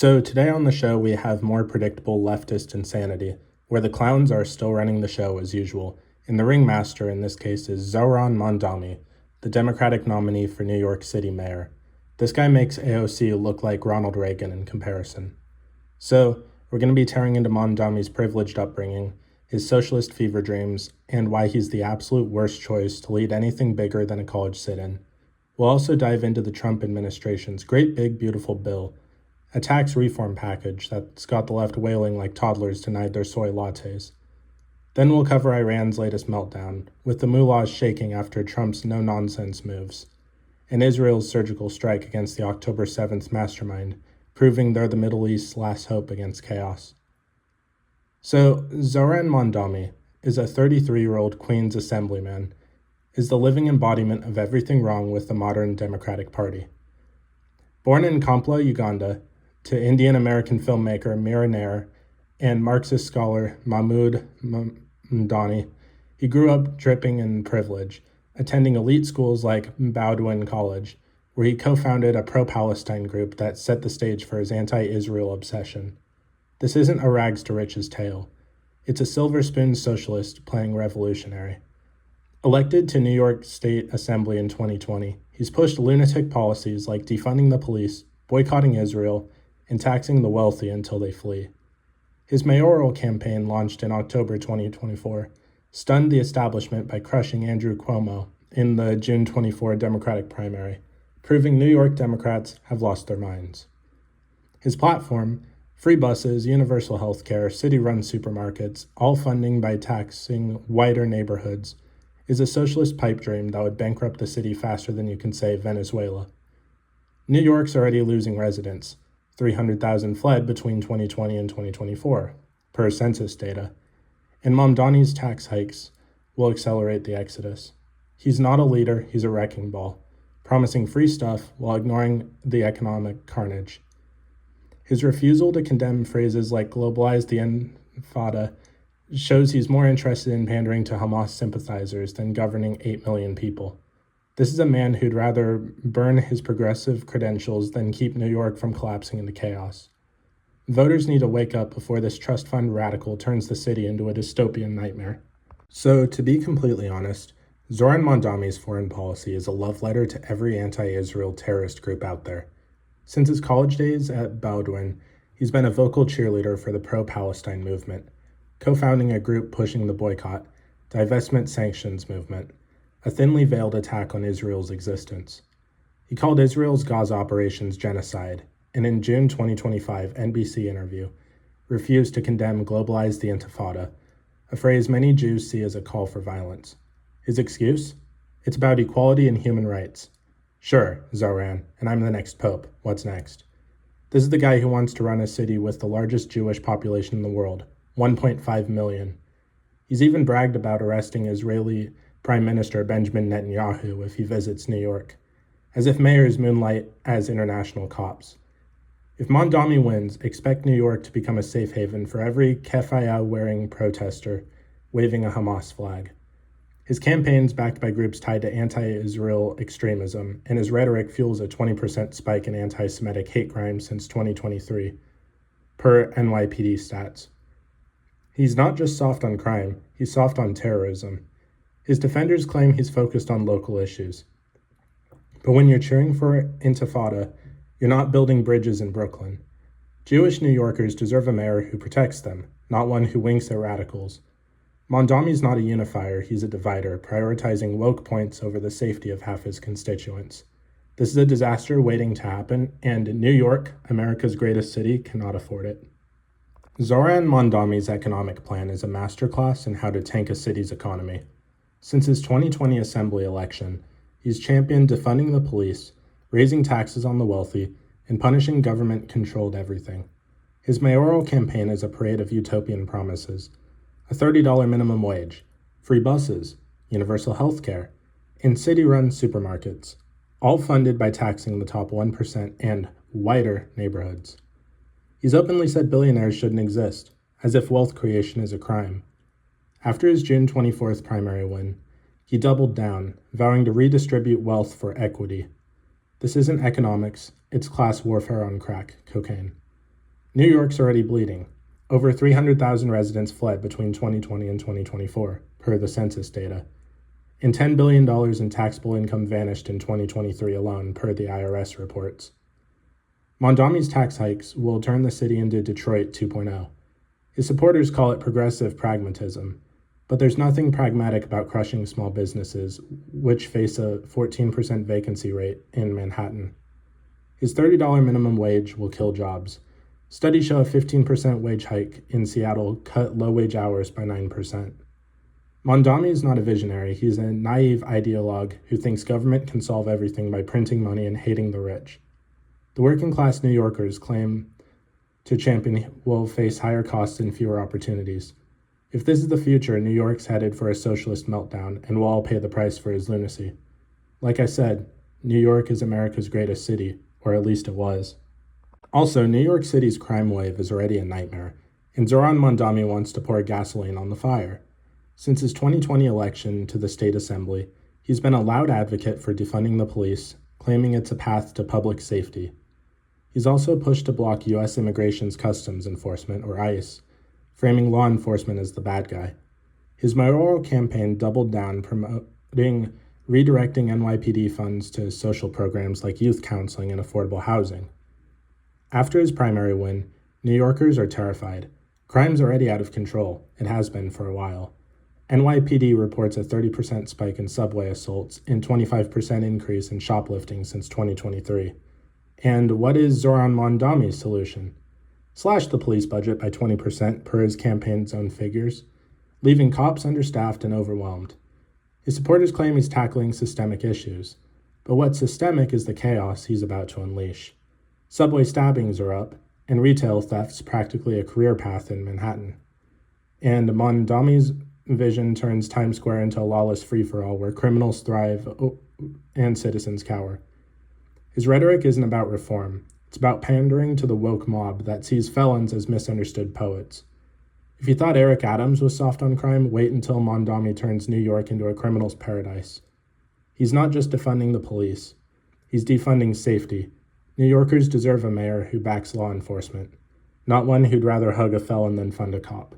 So today on the show, we have more predictable leftist insanity, where the clowns are still running the show as usual, and the ringmaster in this case is Zohran Mamdani, the Democratic nominee for New York City mayor. This guy makes AOC look like Ronald Reagan in comparison. So we're going to be tearing into Mamdani's privileged upbringing, his socialist fever dreams, and why he's the absolute worst choice to lead anything bigger than a college sit-in. We'll also dive into the Trump administration's great big beautiful bill, a tax reform package that's got the left wailing like toddlers denied their soy lattes. Then we'll cover Iran's latest meltdown, with the mullahs shaking after Trump's no-nonsense moves, and Israel's surgical strike against the October 7th mastermind, proving they're the Middle East's last hope against chaos. So, Zohran Mamdani is a 33-year-old Queens assemblyman, is the living embodiment of everything wrong with the modern Democratic Party. Born in Kampala, Uganda, to Indian-American filmmaker Mira Nair and Marxist scholar Mahmoud Mamdani, he grew up dripping in privilege, attending elite schools like Bowdoin College, where he co-founded a pro-Palestine group that set the stage for his anti-Israel obsession. This isn't a rags-to-riches tale. It's a silver spoon socialist playing revolutionary. Elected to New York State Assembly in 2020, he's pushed lunatic policies like defunding the police, boycotting Israel, and taxing the wealthy until they flee. His mayoral campaign, launched in October 2024, stunned the establishment by crushing Andrew Cuomo in the June 24 Democratic primary, proving New York Democrats have lost their minds. His platform, free buses, universal health care, city-run supermarkets, all funding by taxing whiter neighborhoods, is a socialist pipe dream that would bankrupt the city faster than you can say Venezuela. New York's already losing residents. 300,000 fled between 2020 and 2024, per census data, and Mamdani's tax hikes will accelerate the exodus. He's not a leader, he's a wrecking ball, promising free stuff while ignoring the economic carnage. His refusal to condemn phrases like globalize the Intifada shows he's more interested in pandering to Hamas sympathizers than governing 8 million people. This is a man who'd rather burn his progressive credentials than keep New York from collapsing into chaos. Voters need to wake up before this trust fund radical turns the city into a dystopian nightmare. So, to be completely honest, Zohran Mamdani's foreign policy is a love letter to every anti-Israel terrorist group out there. Since his college days at Bowdoin, he's been a vocal cheerleader for the pro-Palestine movement, co-founding a group pushing the boycott, divestment sanctions movement, a thinly veiled attack on Israel's existence. He called Israel's Gaza operations genocide, and in June 2025 NBC interview, refused to condemn globalize the Intifada, a phrase many Jews see as a call for violence. His excuse? It's about equality and human rights. Sure, Zohran, and I'm the next pope. What's next? This is the guy who wants to run a city with the largest Jewish population in the world, 1.5 million. He's even bragged about arresting Israeli Prime Minister Benjamin Netanyahu if he visits New York, as if mayors moonlight as international cops. If Mamdani wins, expect New York to become a safe haven for every keffiyeh-wearing protester waving a Hamas flag. His campaign's backed by groups tied to anti-Israel extremism, and his rhetoric fuels a 20% spike in anti-Semitic hate crimes since 2023, per NYPD stats. He's not just soft on crime, he's soft on terrorism. His defenders claim he's focused on local issues. But when you're cheering for Intifada, you're not building bridges in Brooklyn. Jewish New Yorkers deserve a mayor who protects them, not one who winks at radicals. Mamdani's not a unifier, he's a divider, prioritizing woke points over the safety of half his constituents. This is a disaster waiting to happen, and New York, America's greatest city, cannot afford it. Zohran Mamdani's economic plan is a masterclass in how to tank a city's economy. Since his 2020 assembly election, he's championed defunding the police, raising taxes on the wealthy, and punishing government-controlled everything. His mayoral campaign is a parade of utopian promises. A $30 minimum wage, free buses, universal health care, and city-run supermarkets, all funded by taxing the top 1% and whiter neighborhoods. He's openly said billionaires shouldn't exist, as if wealth creation is a crime. After his June 24th primary win, he doubled down, vowing to redistribute wealth for equity. This isn't economics, it's class warfare on crack cocaine. New York's already bleeding. Over 300,000 residents fled between 2020 and 2024, per the census data. And $10 billion in taxable income vanished in 2023 alone, per the IRS reports. Mamdani's tax hikes will turn the city into Detroit 2.0. His supporters call it progressive pragmatism, but there's nothing pragmatic about crushing small businesses, which face a 14% vacancy rate in Manhattan. His $30 minimum wage will kill jobs. Studies show a 15% wage hike in Seattle cut low-wage hours by 9%. Mamdani is not a visionary. He's a naive ideologue who thinks government can solve everything by printing money and hating the rich. The working-class New Yorkers claim to champion will face higher costs and fewer opportunities. If this is the future, New York's headed for a socialist meltdown, and we'll all pay the price for his lunacy. Like I said, New York is America's greatest city, or at least it was. Also, New York City's crime wave is already a nightmare, and Zohran Mamdani wants to pour gasoline on the fire. Since his 2020 election to the State Assembly, he's been a loud advocate for defunding the police, claiming it's a path to public safety. He's also pushed to block U.S. Immigration's Customs Enforcement, or ICE, framing law enforcement as the bad guy. His mayoral campaign doubled down, promoting redirecting NYPD funds to social programs like youth counseling and affordable housing. After his primary win, New Yorkers are terrified. Crime's already out of control. It has been for a while. NYPD reports a 30% spike in subway assaults and 25% increase in shoplifting since 2023. And what is Zohran Mamdani's solution? Slash the police budget by 20% per his campaign's own figures, leaving cops understaffed and overwhelmed. His supporters claim he's tackling systemic issues, but what's systemic is the chaos he's about to unleash. Subway stabbings are up, and retail theft's practically a career path in Manhattan. And Mamdani's vision turns Times Square into a lawless free-for-all where criminals thrive and citizens cower. His rhetoric isn't about reform. It's about pandering to the woke mob that sees felons as misunderstood poets. If you thought Eric Adams was soft on crime, wait until Mamdani turns New York into a criminal's paradise. He's not just defunding the police. He's defunding safety. New Yorkers deserve a mayor who backs law enforcement, not one who'd rather hug a felon than fund a cop.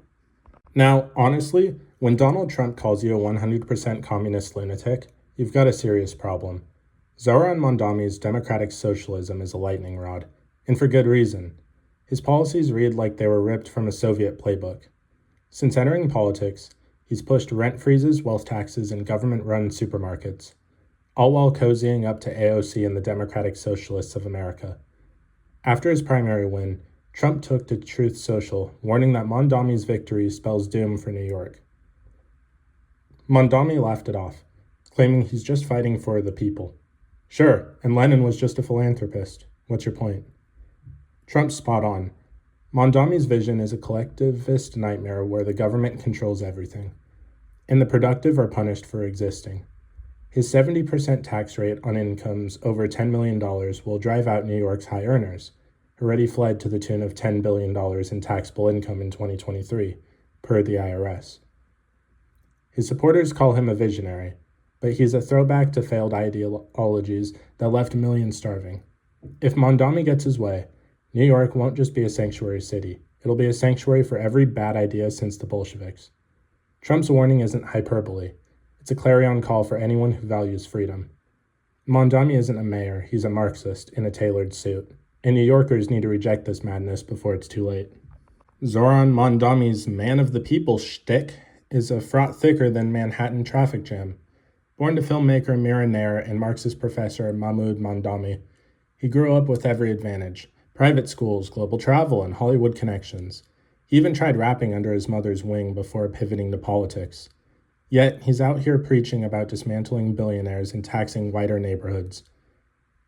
Now, honestly, when Donald Trump calls you a 100% communist lunatic, you've got a serious problem. Zohran Mamdani's democratic socialism is a lightning rod, and for good reason. His policies read like they were ripped from a Soviet playbook. Since entering politics, he's pushed rent freezes, wealth taxes, and government-run supermarkets, all while cozying up to AOC and the Democratic Socialists of America. After his primary win, Trump took to Truth Social, warning that Mamdani's victory spells doom for New York. Mamdani laughed it off, claiming he's just fighting for the people. Sure, and Lenin was just a philanthropist. What's your point? Trump's spot on. Mamdani's vision is a collectivist nightmare where the government controls everything, and the productive are punished for existing. His 70% tax rate on incomes over $10 million will drive out New York's high earners, who already fled to the tune of $10 billion in taxable income in 2023, per the IRS. His supporters call him a visionary, but he's a throwback to failed ideologies that left millions starving. If Mamdani gets his way, New York won't just be a sanctuary city. It'll be a sanctuary for every bad idea since the Bolsheviks. Trump's warning isn't hyperbole. It's a clarion call for anyone who values freedom. Mamdani isn't a mayor. He's a Marxist in a tailored suit. And New Yorkers need to reject this madness before it's too late. Zohran Mamdani's man of the people shtick is a fraught thicker than Manhattan traffic jam. Born to filmmaker Mira Nair and Marxist professor Mahmoud Mamdani, he grew up with every advantage: private schools, global travel, and Hollywood connections. He even tried rapping under his mother's wing before pivoting to politics. Yet, he's out here preaching about dismantling billionaires and taxing whiter neighborhoods.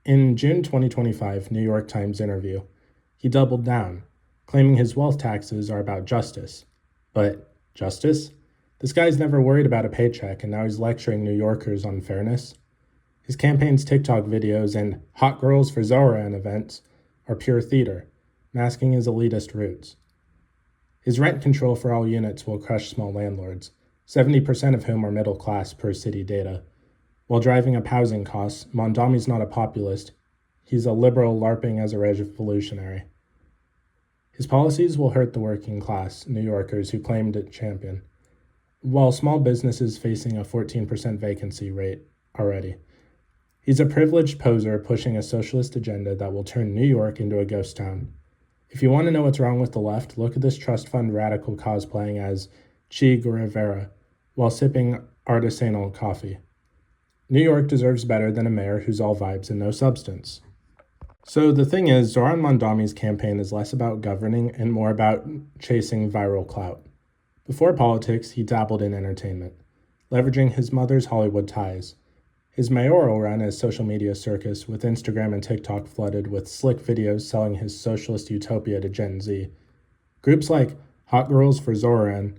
In June 2025 New York Times interview, he doubled down, claiming his wealth taxes are about justice. But justice? This guy's never worried about a paycheck, and now he's lecturing New Yorkers on fairness. His campaign's TikTok videos and Hot Girls for Zohran events are pure theater, masking his elitist roots. His rent control for all units will crush small landlords, 70% of whom are middle class per city data. While driving up housing costs, Mamdani's not a populist. He's a liberal LARPing as a revolutionary. policies will hurt the working class New Yorkers who claim to champion, while small businesses facing a 14% vacancy rate already. He's a privileged poser pushing a socialist agenda that will turn New York into a ghost town. If you want to know what's wrong with the left, look at this trust fund radical cosplaying as Che Guevara while sipping artisanal coffee. New York deserves better than a mayor who's all vibes and no substance. So the thing is, Zohran Mamdani's campaign is less about governing and more about chasing viral clout. Before politics, he dabbled in entertainment, leveraging his mother's Hollywood ties. His mayoral ran a social media circus with Instagram and TikTok flooded with slick videos selling his socialist utopia to Gen Z. Groups like Hot Girls for Zohran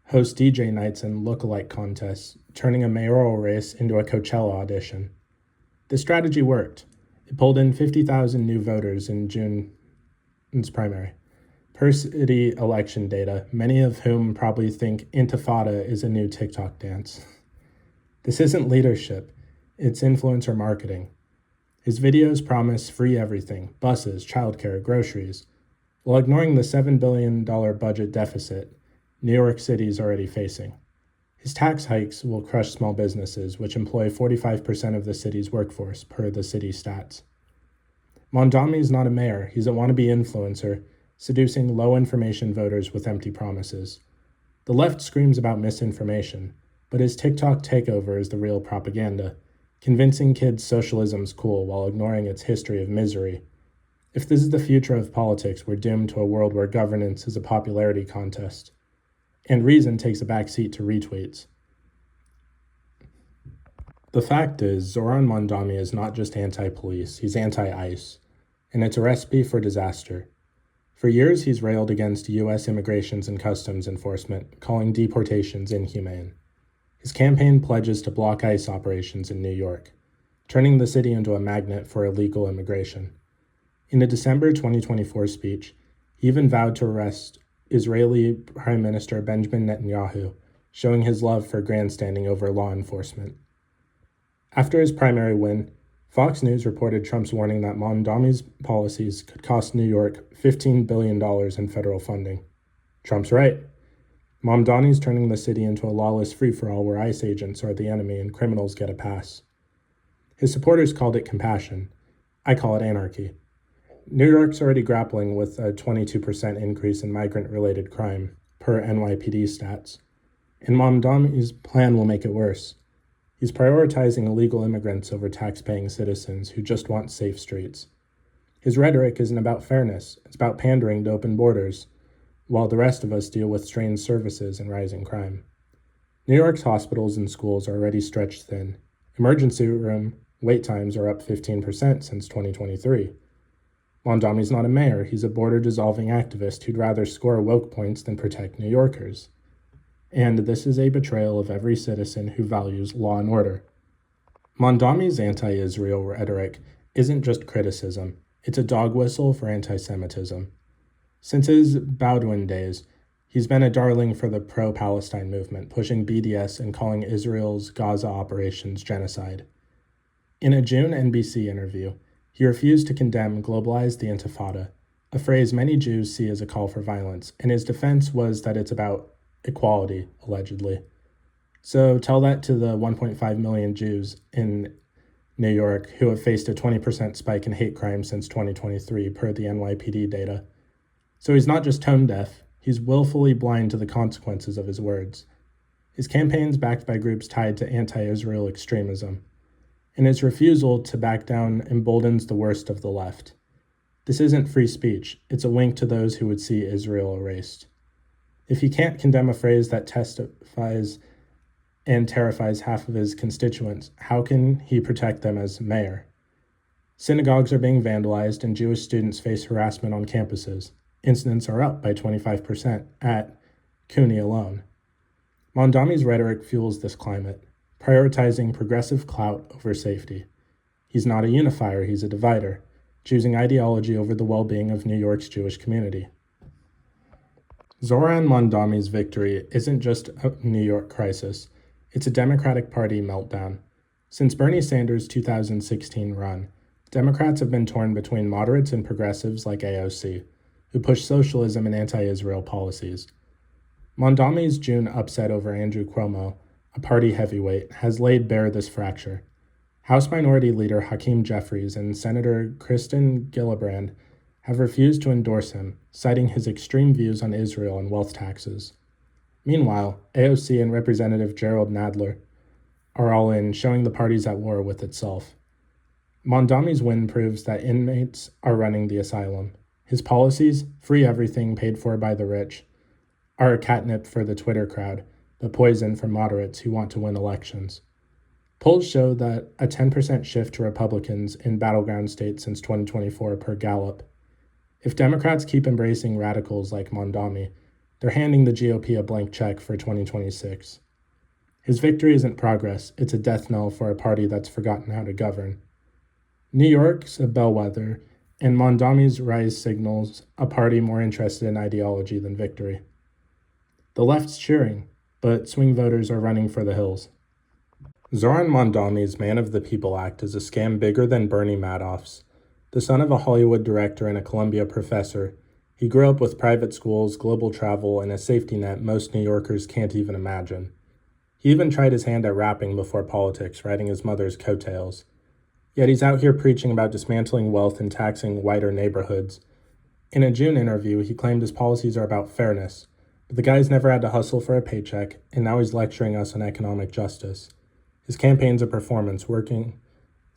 host DJ nights and lookalike contests, turning a mayoral race into a Coachella audition. The strategy worked. It pulled in 50,000 new voters in June's primary. Per city election data, many of whom probably think Intifada is a new TikTok dance. This isn't leadership, it's influencer marketing. His videos promise free everything, buses, childcare, groceries, while ignoring the $7 billion budget deficit New York City is already facing. His tax hikes will crush small businesses, which employ 45% of the city's workforce, per the city stats. Mamdani is not a mayor, he's a wannabe influencer, seducing low-information voters with empty promises. The left screams about misinformation, but his TikTok takeover is the real propaganda, convincing kids socialism's cool while ignoring its history of misery. If this is the future of politics, we're doomed to a world where governance is a popularity contest, and reason takes a backseat to retweets. The fact is, Zohran Mamdani is not just anti-police, he's anti-ICE, and it's a recipe for disaster. For years, he's railed against U.S. Immigrations and Customs Enforcement, calling deportations inhumane. His campaign pledges to block ICE operations in New York, turning the city into a magnet for illegal immigration. In a December 2024 speech, he even vowed to arrest Israeli Prime Minister Benjamin Netanyahu, showing his love for grandstanding over law enforcement. After his primary win, Fox News reported Trump's warning that Mamdani's policies could cost New York $15 billion in federal funding. Trump's right. Mamdani's turning the city into a lawless free-for-all where ICE agents are the enemy and criminals get a pass. His supporters called it compassion. I call it anarchy. New York's already grappling with a 22% increase in migrant-related crime, per NYPD stats, and Mamdani's plan will make it worse. He's prioritizing illegal immigrants over tax-paying citizens who just want safe streets. His rhetoric isn't about fairness, it's about pandering to open borders, while the rest of us deal with strained services and rising crime. New York's hospitals and schools are already stretched thin. Emergency room wait times are up 15% since 2023. Mamdani's not a mayor, he's a border-dissolving activist who'd rather score woke points than protect New Yorkers. And this is a betrayal of every citizen who values law and order. Mamdani's anti-Israel rhetoric isn't just criticism, it's a dog whistle for anti-Semitism. Since his Baldwin days, he's been a darling for the pro-Palestine movement, pushing BDS and calling Israel's Gaza operations genocide. In a June NBC interview, he refused to condemn globalize the Intifada, a phrase many Jews see as a call for violence, and his defense was that it's about equality, allegedly. So tell that to the 1.5 million Jews in New York who have faced a 20% spike in hate crime since 2023, per the NYPD data. So he's not just tone deaf, he's willfully blind to the consequences of his words. His campaign's backed by groups tied to anti-Israel extremism, and his refusal to back down emboldens the worst of the left. This isn't free speech, it's a wink to those who would see Israel erased. If he can't condemn a phrase that testifies and terrifies half of his constituents, how can he protect them as mayor? Synagogues are being vandalized and Jewish students face harassment on campuses. Incidents are up by 25% at CUNY alone. Mamdani's rhetoric fuels this climate, prioritizing progressive clout over safety. He's not a unifier, he's a divider, choosing ideology over the well-being of New York's Jewish community. Zohran Mamdani's victory isn't just a New York crisis, it's a Democratic Party meltdown. Since Bernie Sanders' 2016 run, Democrats have been torn between moderates and progressives like AOC, who push socialism and anti-Israel policies. Mamdani's June upset over Andrew Cuomo, a party heavyweight, has laid bare this fracture. House Minority Leader Hakeem Jeffries and Senator Kristen Gillibrand have refused to endorse him, citing his extreme views on Israel and wealth taxes. Meanwhile, AOC and Representative Gerald Nadler are all in, showing the party's at war with itself. Mamdani's win proves that inmates are running the asylum. His policies, free everything paid for by the rich, are a catnip for the Twitter crowd, but poison for moderates who want to win elections. Polls show that a 10% shift to Republicans in battleground states since 2024 per Gallup. If Democrats keep embracing radicals like Mamdani, they're handing the GOP a blank check for 2026. His victory isn't progress, it's a death knell for a party that's forgotten how to govern. New York's a bellwether, and Mamdani's rise signals a party more interested in ideology than victory. The left's cheering, but swing voters are running for the hills. Zohran Mamdani's Man of the People Act is a scam bigger than Bernie Madoff's. The son of a Hollywood director and a Columbia professor, he grew up with private schools, global travel, and a safety net most New Yorkers can't even imagine. He even tried his hand at rapping before politics, riding his mother's coattails. Yet he's out here preaching about dismantling wealth and taxing whiter neighborhoods. In a June interview, he claimed his policies are about fairness, but the guy's never had to hustle for a paycheck, and now he's lecturing us on economic justice. His campaign's a performance, working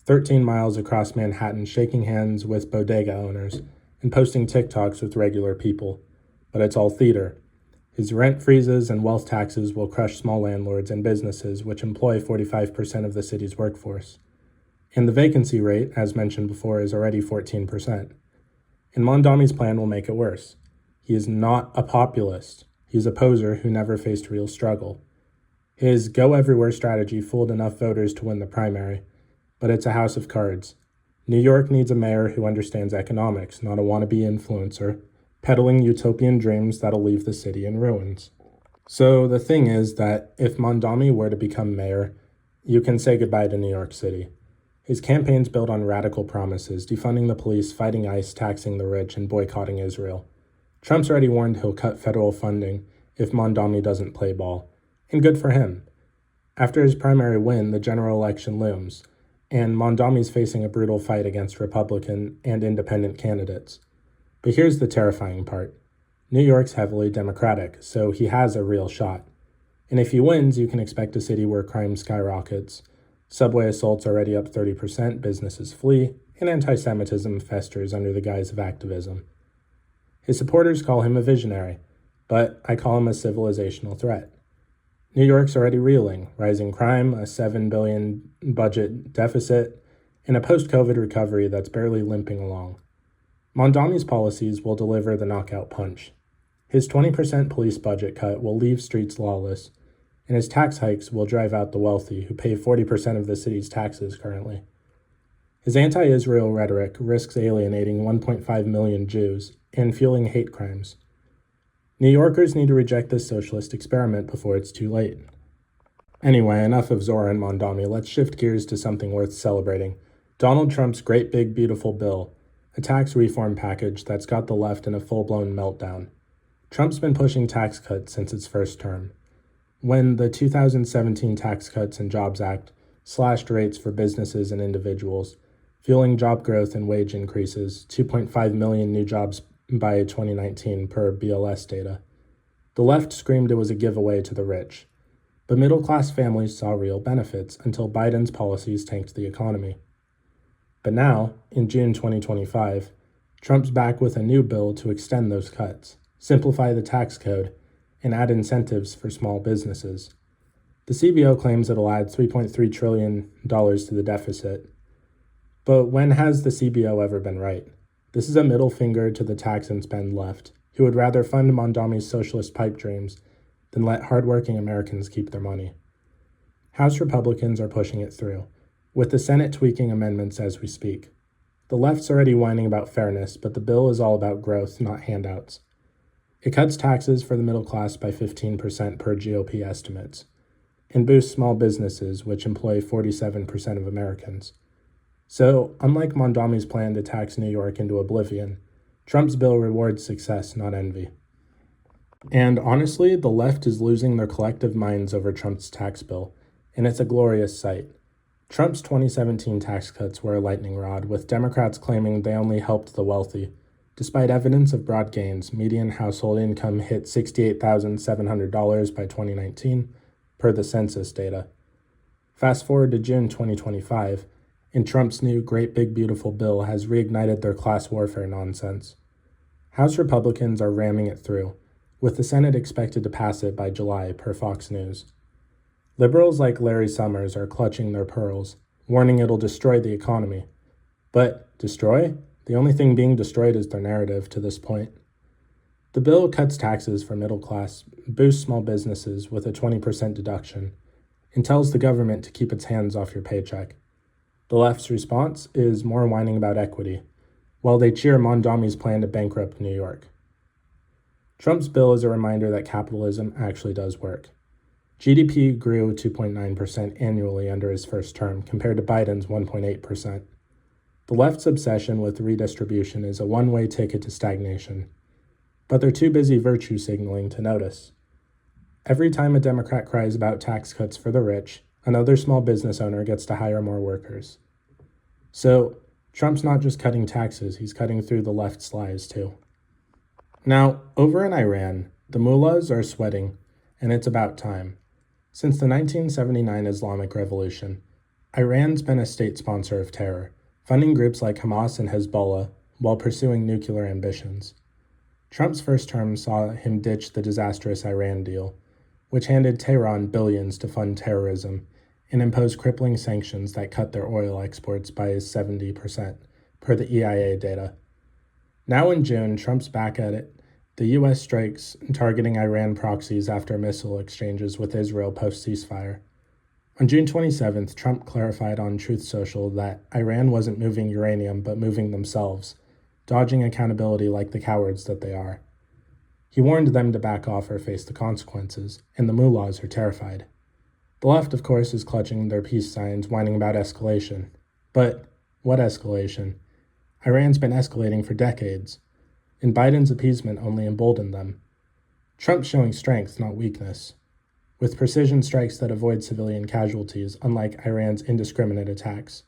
13 miles across Manhattan, shaking hands with bodega owners, and posting TikToks with regular people. But it's all theater. His rent freezes and wealth taxes will crush small landlords and businesses, which employ 45% of the city's workforce. And the vacancy rate, as mentioned before, is already 14%. And Mamdani's plan will make it worse. He is not a populist. He's a poser who never faced real struggle. His go-everywhere strategy fooled enough voters to win the primary, but it's a house of cards. New York needs a mayor who understands economics, not a wannabe influencer, peddling utopian dreams that'll leave the city in ruins. So the thing is that if Mamdani were to become mayor, you can say goodbye to New York City. His campaign's built on radical promises, defunding the police, fighting ICE, taxing the rich, and boycotting Israel. Trump's already warned he'll cut federal funding if Mamdani doesn't play ball. And good for him. After his primary win, the general election looms, and Mamdani's facing a brutal fight against Republican and independent candidates. But here's the terrifying part. New York's heavily Democratic, so he has a real shot. And if he wins, you can expect a city where crime skyrockets. Subway assaults already up 30%, businesses flee, and anti-Semitism festers under the guise of activism. His supporters call him a visionary, but I call him a civilizational threat. New York's already reeling, rising crime, a $7 billion budget deficit, and a post-COVID recovery that's barely limping along. Mamdani's policies will deliver the knockout punch. His 20% police budget cut will leave streets lawless, and his tax hikes will drive out the wealthy who pay 40% of the city's taxes currently. His anti-Israel rhetoric risks alienating 1.5 million Jews and fueling hate crimes. New Yorkers need to reject this socialist experiment before it's too late. Anyway, enough of Zohran Mamdani. Let's shift gears to something worth celebrating. Donald Trump's great big beautiful bill, a tax reform package that's got the left in a full-blown meltdown. Trump's been pushing tax cuts since its first term. When the 2017 Tax Cuts and Jobs Act slashed rates for businesses and individuals, fueling job growth and wage increases, 2.5 million new jobs by 2019 per BLS data. The left screamed it was a giveaway to the rich, but middle-class families saw real benefits until Biden's policies tanked the economy. But now, in June 2025, Trump's back with a new bill to extend those cuts, simplify the tax code, and add incentives for small businesses. The CBO claims it'll add $3.3 trillion to the deficit. But when has the CBO ever been right? This is a middle finger to the tax and spend left, who would rather fund Mamdani's socialist pipe dreams than let hardworking Americans keep their money. House Republicans are pushing it through, with the Senate tweaking amendments as we speak. The left's already whining about fairness, but the bill is all about growth, not handouts. It cuts taxes for the middle class by 15% per GOP estimates, and boosts small businesses, which employ 47% of Americans. So, unlike Mamdani's plan to tax New York into oblivion, Trump's bill rewards success, not envy. And honestly, the left is losing their collective minds over Trump's tax bill, and it's a glorious sight. Trump's 2017 tax cuts were a lightning rod, with Democrats claiming they only helped the wealthy. Despite evidence of broad gains, median household income hit $68,700 by 2019, per the census data. Fast forward to June 2025, and Trump's new Great Big Beautiful Bill has reignited their class warfare nonsense. House Republicans are ramming it through, with the Senate expected to pass it by July, per Fox News. Liberals like Larry Summers are clutching their pearls, warning it'll destroy the economy. But destroy? The only thing being destroyed is their narrative to this point. The bill cuts taxes for middle class, boosts small businesses with a 20% deduction, and tells the government to keep its hands off your paycheck. The left's response is more whining about equity, while they cheer Mamdani's plan to bankrupt New York. Trump's bill is a reminder that capitalism actually does work. GDP grew 2.9% annually under his first term, compared to Biden's 1.8%. The left's obsession with redistribution is a one-way ticket to stagnation, but they're too busy virtue signaling to notice. Every time a Democrat cries about tax cuts for the rich, another small business owner gets to hire more workers. So, Trump's not just cutting taxes, he's cutting through the left's lies too. Now, over in Iran, the mullahs are sweating, and it's about time. Since the 1979 Islamic Revolution, Iran's been a state sponsor of terror, funding groups like Hamas and Hezbollah while pursuing nuclear ambitions. Trump's first term saw him ditch the disastrous Iran deal, which handed Tehran billions to fund terrorism and impose crippling sanctions that cut their oil exports by 70%, per the EIA data. Now in June, Trump's back at it. The U.S. strikes targeting Iran proxies after missile exchanges with Israel post-ceasefire. On June 27th, Trump clarified on Truth Social that Iran wasn't moving uranium but moving themselves, dodging accountability like the cowards that they are. He warned them to back off or face the consequences, and the mullahs are terrified. The left, of course, is clutching their peace signs, whining about escalation. But what escalation? Iran's been escalating for decades, and Biden's appeasement only emboldened them. Trump's showing strength, not weakness, with precision strikes that avoid civilian casualties, unlike Iran's indiscriminate attacks.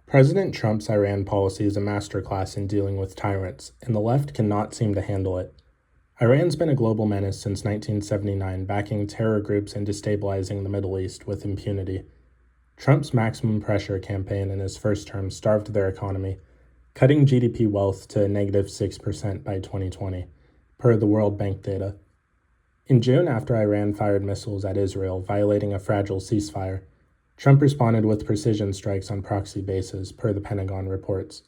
President Trump's Iran policy is a masterclass in dealing with tyrants, and the left cannot seem to handle it. Iran's been a global menace since 1979, backing terror groups and destabilizing the Middle East with impunity. Trump's maximum pressure campaign in his first term starved their economy, cutting GDP wealth to negative 6% by 2020, per the World Bank data. In June, after Iran fired missiles at Israel, violating a fragile ceasefire, Trump responded with precision strikes on proxy bases, per the Pentagon reports.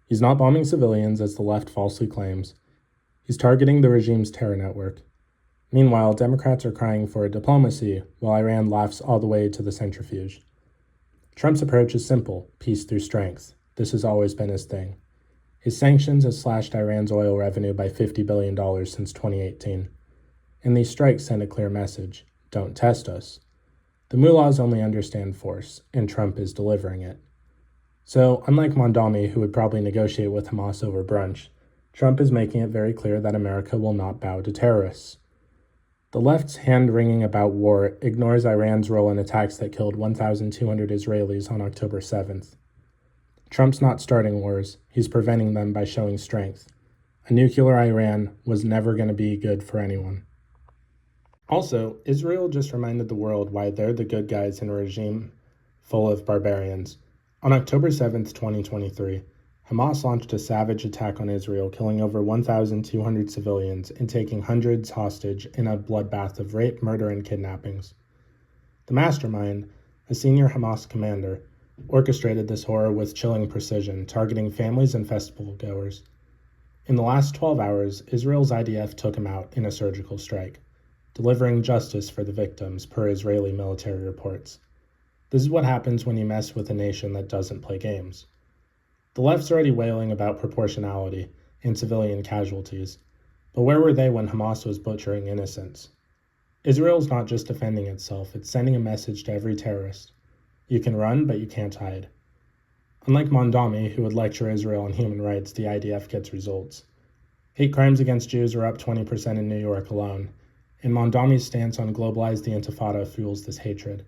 He's not bombing civilians, as the left falsely claims. He's targeting the regime's terror network. Meanwhile, Democrats are crying for diplomacy, while Iran laughs all the way to the centrifuge. Trump's approach is simple: peace through strength. This has always been his thing. His sanctions have slashed Iran's oil revenue by $50 billion since 2018. And these strikes send a clear message: don't test us. The mullahs only understand force, and Trump is delivering it. So, unlike Mamdani, who would probably negotiate with Hamas over brunch, Trump is making it very clear that America will not bow to terrorists. The left's hand-wringing about war ignores Iran's role in attacks that killed 1,200 Israelis on October 7th. Trump's not starting wars, he's preventing them by showing strength. A nuclear Iran was never going to be good for anyone. Also, Israel just reminded the world why they're the good guys in a regime full of barbarians. On October 7th, 2023, Hamas launched a savage attack on Israel, killing over 1,200 civilians and taking hundreds hostage in a bloodbath of rape, murder, and kidnappings. The mastermind, a senior Hamas commander, orchestrated this horror with chilling precision, targeting families and festival goers. In the last 12 hours, Israel's IDF took him out in a surgical strike, delivering justice for the victims, per Israeli military reports. This is what happens when you mess with a nation that doesn't play games. The left's already wailing about proportionality and civilian casualties, but where were they when Hamas was butchering innocents? Israel's not just defending itself, it's sending a message to every terrorist. You can run, but you can't hide. Unlike Mamdani, who would lecture Israel on human rights, the IDF gets results. Hate crimes against Jews are up 20% in New York alone, and Mamdani's stance on globalize the Intifada fuels this hatred.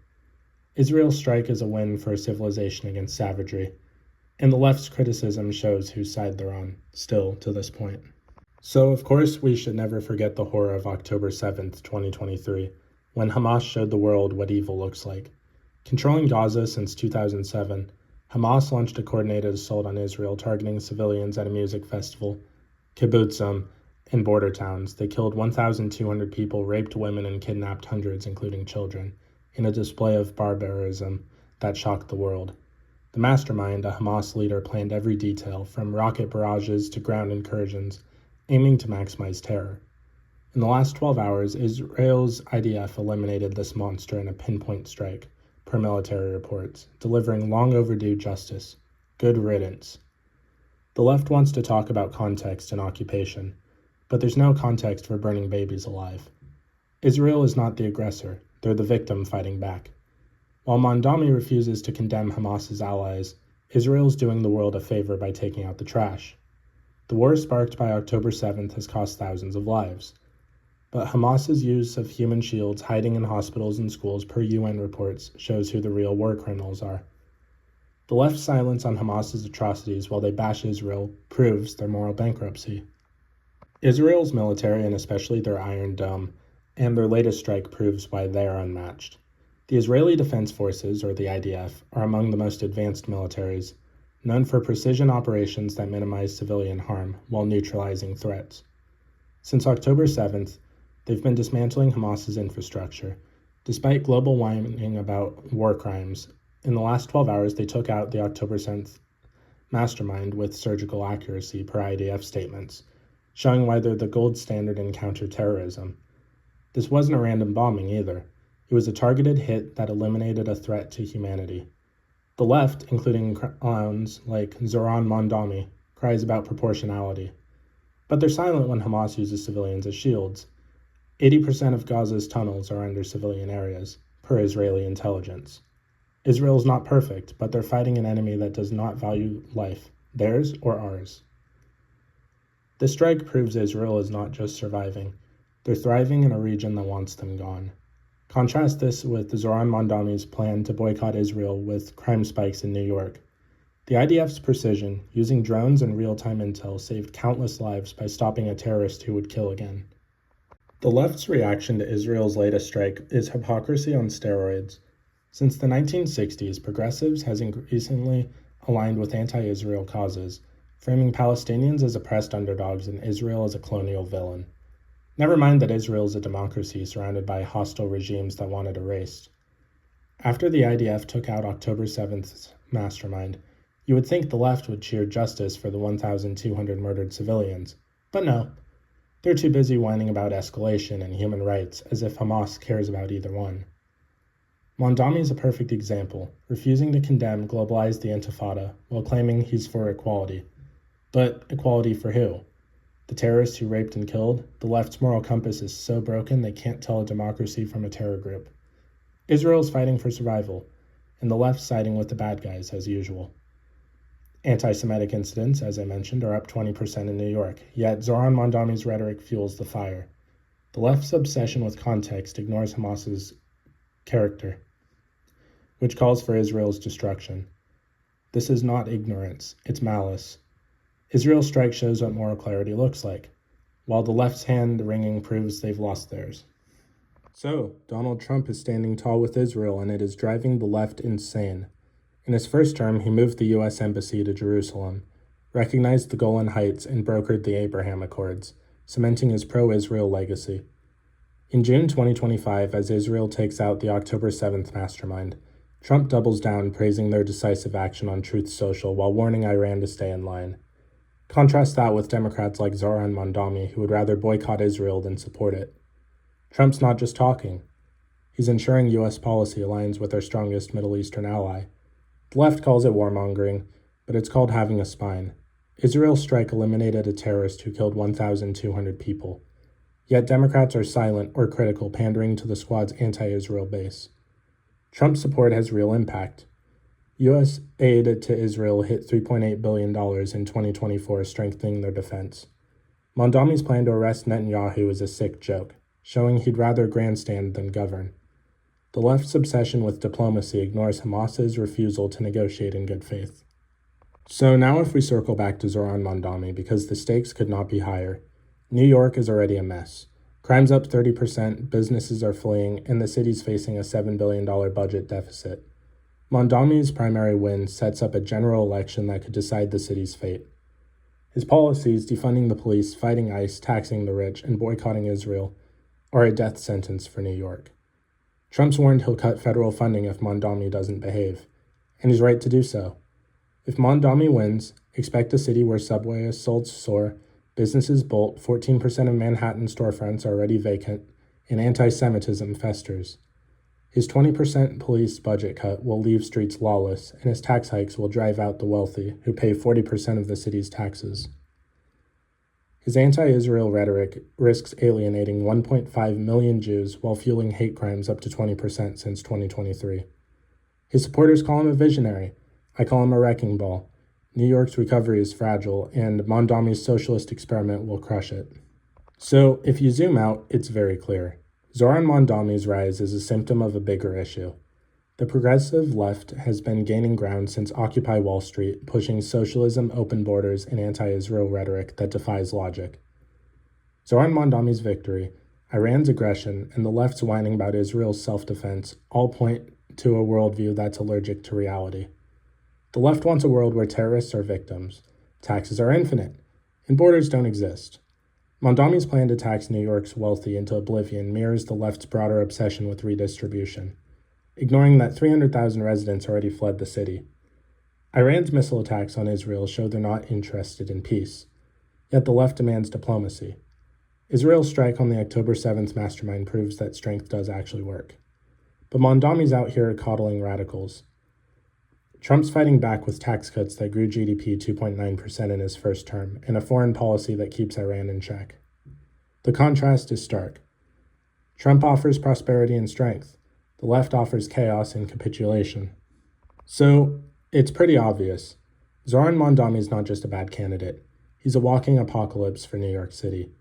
Israel's strike is a win for civilization against savagery, and the left's criticism shows whose side they're on, still to this point. So, of course, we should never forget the horror of October 7th, 2023, when Hamas showed the world what evil looks like. Controlling Gaza since 2007, Hamas launched a coordinated assault on Israel targeting civilians at a music festival, kibbutzim, and border towns. They killed 1,200 people, raped women, and kidnapped hundreds, including children, in a display of barbarism that shocked the world. The mastermind, a Hamas leader, planned every detail, from rocket barrages to ground incursions, aiming to maximize terror. In the last 12 hours, Israel's IDF eliminated this monster in a pinpoint strike, per military reports, delivering long overdue justice. Good riddance. The left wants to talk about context and occupation, but there's no context for burning babies alive. Israel is not the aggressor, they're the victim fighting back. While Mamdani refuses to condemn Hamas's allies, Israel's doing the world a favor by taking out the trash. The war sparked by October 7th has cost thousands of lives. But Hamas's use of human shields hiding in hospitals and schools per UN reports shows who the real war criminals are. The left's silence on Hamas's atrocities while they bash Israel proves their moral bankruptcy. Israel's military, and especially their Iron Dome, and their latest strike proves why they are unmatched. The Israeli Defense Forces, or the IDF, are among the most advanced militaries, known for precision operations that minimize civilian harm while neutralizing threats. Since October 7th, they've been dismantling Hamas's infrastructure. Despite global whining about war crimes, in the last 12 hours they took out the October 7th mastermind with surgical accuracy per IDF statements, showing why they're the gold standard in counterterrorism. This wasn't a random bombing either. It was a targeted hit that eliminated a threat to humanity. The left, including clowns like Zohran Mamdani, cries about proportionality. But they're silent when Hamas uses civilians as shields. 80% of Gaza's tunnels are under civilian areas, per Israeli intelligence. Israel's not perfect, but they're fighting an enemy that does not value life, theirs or ours. This strike proves Israel is not just surviving. They're thriving in a region that wants them gone. Contrast this with Zohran Mamdani's plan to boycott Israel with crime spikes in New York. The IDF's precision, using drones and real-time intel, saved countless lives by stopping a terrorist who would kill again. The left's reaction to Israel's latest strike is hypocrisy on steroids. Since the 1960s, progressives has increasingly aligned with anti-Israel causes, framing Palestinians as oppressed underdogs and Israel as a colonial villain. Never mind that Israel is a democracy surrounded by hostile regimes that want it erased. After the IDF took out October 7th's mastermind, you would think the left would cheer justice for the 1,200 murdered civilians. But no, they're too busy whining about escalation and human rights as if Hamas cares about either one. Mamdani is a perfect example, refusing to condemn globalize the Intifada while claiming he's for equality. But equality for who? The terrorists who raped and killed? The left's moral compass is so broken they can't tell a democracy from a terror group. Israel's fighting for survival, and the left siding with the bad guys as usual. Anti-Semitic incidents, as I mentioned, are up 20% in New York, yet Zohran Mamdani's rhetoric fuels the fire. The left's obsession with context ignores Hamas's character, which calls for Israel's destruction. This is not ignorance, it's malice. Israel's strike shows what moral clarity looks like, while the left's hand-wringing proves they've lost theirs. So, Donald Trump is standing tall with Israel, and it is driving the left insane. In his first term, he moved the U.S. Embassy to Jerusalem, recognized the Golan Heights, and brokered the Abraham Accords, cementing his pro-Israel legacy. In June 2025, as Israel takes out the October 7th mastermind, Trump doubles down, praising their decisive action on Truth Social while warning Iran to stay in line. Contrast that with Democrats like Zohran Mamdani, who would rather boycott Israel than support it. Trump's not just talking. He's ensuring U.S. policy aligns with our strongest Middle Eastern ally. The left calls it warmongering, but it's called having a spine. Israel's strike eliminated a terrorist who killed 1,200 people. Yet Democrats are silent or critical, pandering to the squad's anti-Israel base. Trump's support has real impact. U.S. aid to Israel hit $3.8 billion in 2024, strengthening their defense. Mamdani's plan to arrest Netanyahu is a sick joke, showing he'd rather grandstand than govern. The left's obsession with diplomacy ignores Hamas's refusal to negotiate in good faith. So now if we circle back to Zohran Mamdani, because the stakes could not be higher. New York is already a mess. Crime's up 30%, businesses are fleeing, and the city's facing a $7 billion budget deficit. Mamdani's primary win sets up a general election that could decide the city's fate. His policies, defunding the police, fighting ICE, taxing the rich, and boycotting Israel, are a death sentence for New York. Trump's warned he'll cut federal funding if Mamdani doesn't behave, and he's right to do so. If Mamdani wins, expect a city where subway assaults soar, businesses bolt, 14% of Manhattan storefronts are already vacant, and anti-Semitism festers. His 20% police budget cut will leave streets lawless, and his tax hikes will drive out the wealthy, who pay 40% of the city's taxes. His anti-Israel rhetoric risks alienating 1.5 million Jews while fueling hate crimes up to 20% since 2023. His supporters call him a visionary. I call him a wrecking ball. New York's recovery is fragile, and Mamdani's socialist experiment will crush it. So, if you zoom out, it's very clear. Zohran Mamdani's rise is a symptom of a bigger issue. The progressive left has been gaining ground since Occupy Wall Street, pushing socialism, open borders, and anti-Israel rhetoric that defies logic. Zohran Mamdani's victory, Iran's aggression, and the left's whining about Israel's self-defense all point to a worldview that's allergic to reality. The left wants a world where terrorists are victims, taxes are infinite, and borders don't exist. Mamdani's plan to tax New York's wealthy into oblivion mirrors the left's broader obsession with redistribution, ignoring that 300,000 residents already fled the city. Iran's missile attacks on Israel show they're not interested in peace, yet the left demands diplomacy. Israel's strike on the October 7th mastermind proves that strength does actually work. But Mamdani's out here coddling radicals. Trump's fighting back with tax cuts that grew GDP 2.9% in his first term, and a foreign policy that keeps Iran in check. The contrast is stark. Trump offers prosperity and strength. The left offers chaos and capitulation. So, it's pretty obvious. Zohran Mamdani is not just a bad candidate. He's a walking apocalypse for New York City.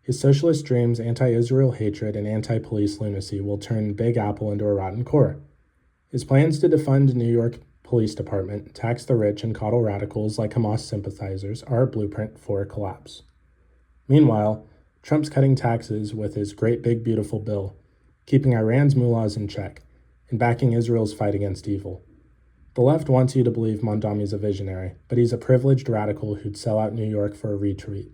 His socialist dreams, anti-Israel hatred, and anti-police lunacy will turn Big Apple into a rotten core. His plans to defund New York Police Department, tax the rich, and coddle radicals like Hamas sympathizers are a blueprint for collapse. Meanwhile, Trump's cutting taxes with his great big beautiful bill, keeping Iran's mullahs in check, and backing Israel's fight against evil. The left wants you to believe Mamdani's a visionary, but he's a privileged radical who'd sell out New York for a retreat.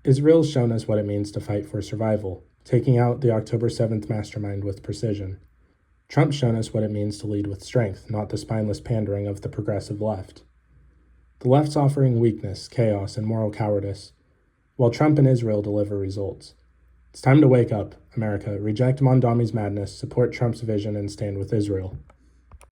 Israel's shown us what it means to fight for survival, taking out the October 7th mastermind with precision. Trump's shown us what it means to lead with strength, not the spineless pandering of the progressive left. The left's offering weakness, chaos, and moral cowardice, while Trump and Israel deliver results. It's time to wake up, America. Reject Mamdani's madness, support Trump's vision, and stand with Israel.